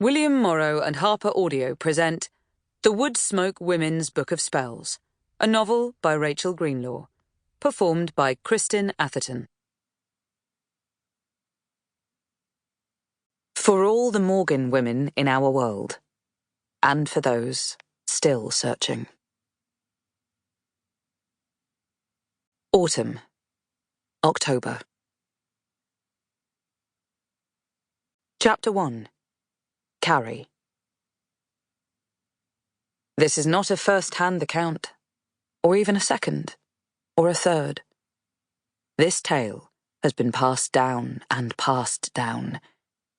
William Morrow and HarperAudio present The Woodsmoke Women's Book of Spells, a novel by Rachel Greenlaw, performed by Kristin Atherton. For all the Morgan women in our world, and for those still searching. Autumn. October. Chapter 1. Carrie. This is not a first-hand account, or even a second, or a third. This tale has been passed down and passed down,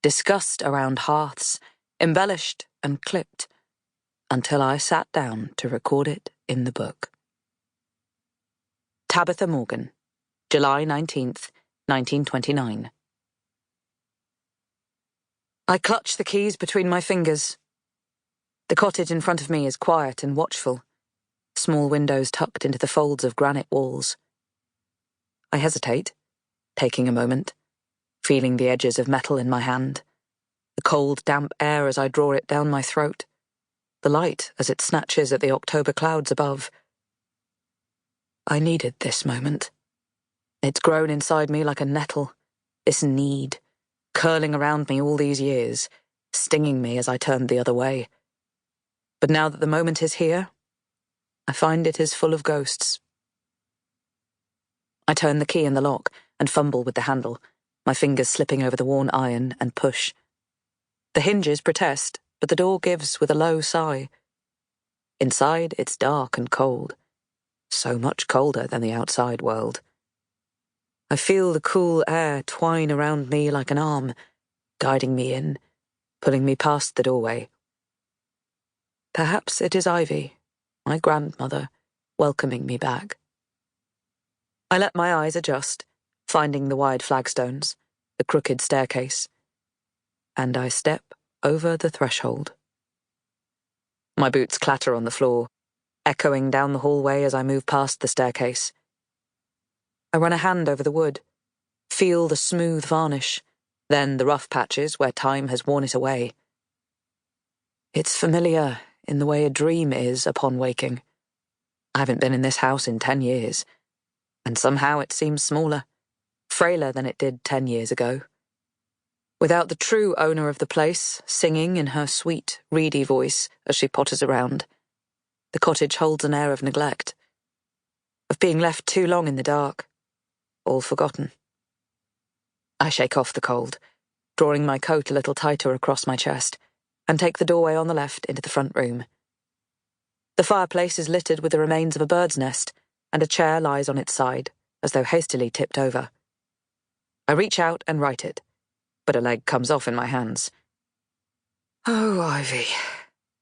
discussed around hearths, embellished and clipped, until I sat down to record it in the book. Tabitha Morgan, July 19th, 1929. I clutch the keys between my fingers. The cottage in front of me is quiet and watchful, small windows tucked into the folds of granite walls. I hesitate, taking a moment, feeling the edges of metal in my hand, the cold, damp air as I draw it down my throat, the light as it snatches at the October clouds above. I needed this moment. It's grown inside me like a nettle, this need, curling around me all these years, stinging me as I turned the other way. But now that the moment is here, I find it is full of ghosts. I turn the key in the lock and fumble with the handle, my fingers slipping over the worn iron, and push. The hinges protest, but the door gives with a low sigh. Inside, it's dark and cold, so much colder than the outside world. I feel the cool air twine around me like an arm, guiding me in, pulling me past the doorway. Perhaps it is Ivy, my grandmother, welcoming me back. I let my eyes adjust, finding the wide flagstones, the crooked staircase, and I step over the threshold. My boots clatter on the floor, echoing down the hallway as I move past the staircase. I run a hand over the wood, feel the smooth varnish, then the rough patches where time has worn it away. It's familiar in the way a dream is upon waking. I haven't been in this house in 10 years, and somehow it seems smaller, frailer than it did 10 years ago. Without the true owner of the place singing in her sweet, reedy voice as she potters around, the cottage holds an air of neglect, of being left too long in the dark, all forgotten. I shake off the cold, drawing my coat a little tighter across my chest, and take the doorway on the left into the front room. The fireplace is littered with the remains of a bird's nest, and a chair lies on its side, as though hastily tipped over. I reach out and right it, but a leg comes off in my hands. Oh, Ivy,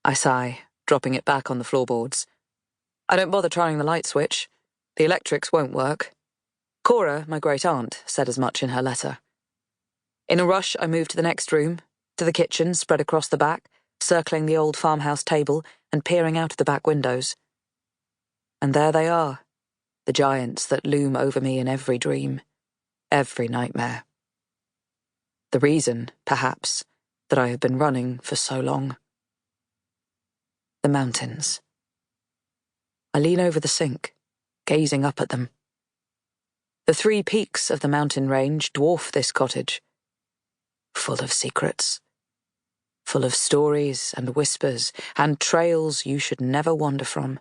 I sigh, dropping it back on the floorboards. I don't bother trying the light switch. The electrics won't work. Cora, my great-aunt, said as much in her letter. In a rush, I move to the next room, to the kitchen spread across the back, circling the old farmhouse table and peering out of the back windows. And there they are, the giants that loom over me in every dream, every nightmare. The reason, perhaps, that I have been running for so long. The mountains. I lean over the sink, gazing up at them. The 3 peaks of the mountain range dwarf this cottage, full of secrets, full of stories and whispers and trails you should never wander from.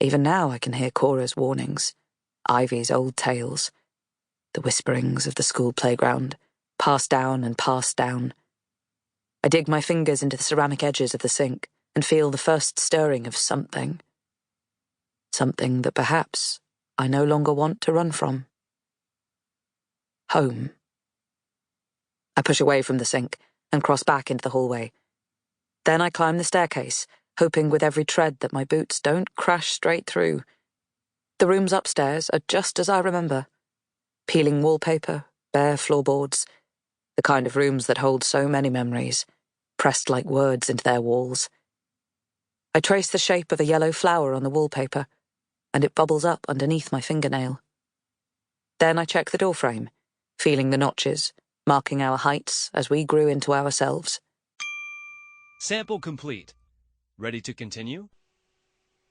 Even now I can hear Cora's warnings, Ivy's old tales, the whisperings of the school playground, passed down and passed down. I dig my fingers into the ceramic edges of the sink and feel the first stirring of something. Something that perhaps I no longer want to run from. Home. I push away from the sink and cross back into the hallway. Then I climb the staircase, hoping with every tread that my boots don't crash straight through. The rooms upstairs are just as I remember. Peeling wallpaper, bare floorboards, the kind of rooms that hold so many memories, pressed like words into their walls. I trace the shape of a yellow flower on the wallpaper, and it bubbles up underneath my fingernail. Then I check the doorframe, feeling the notches, marking our heights as we grew into ourselves. Sample complete. Ready to continue?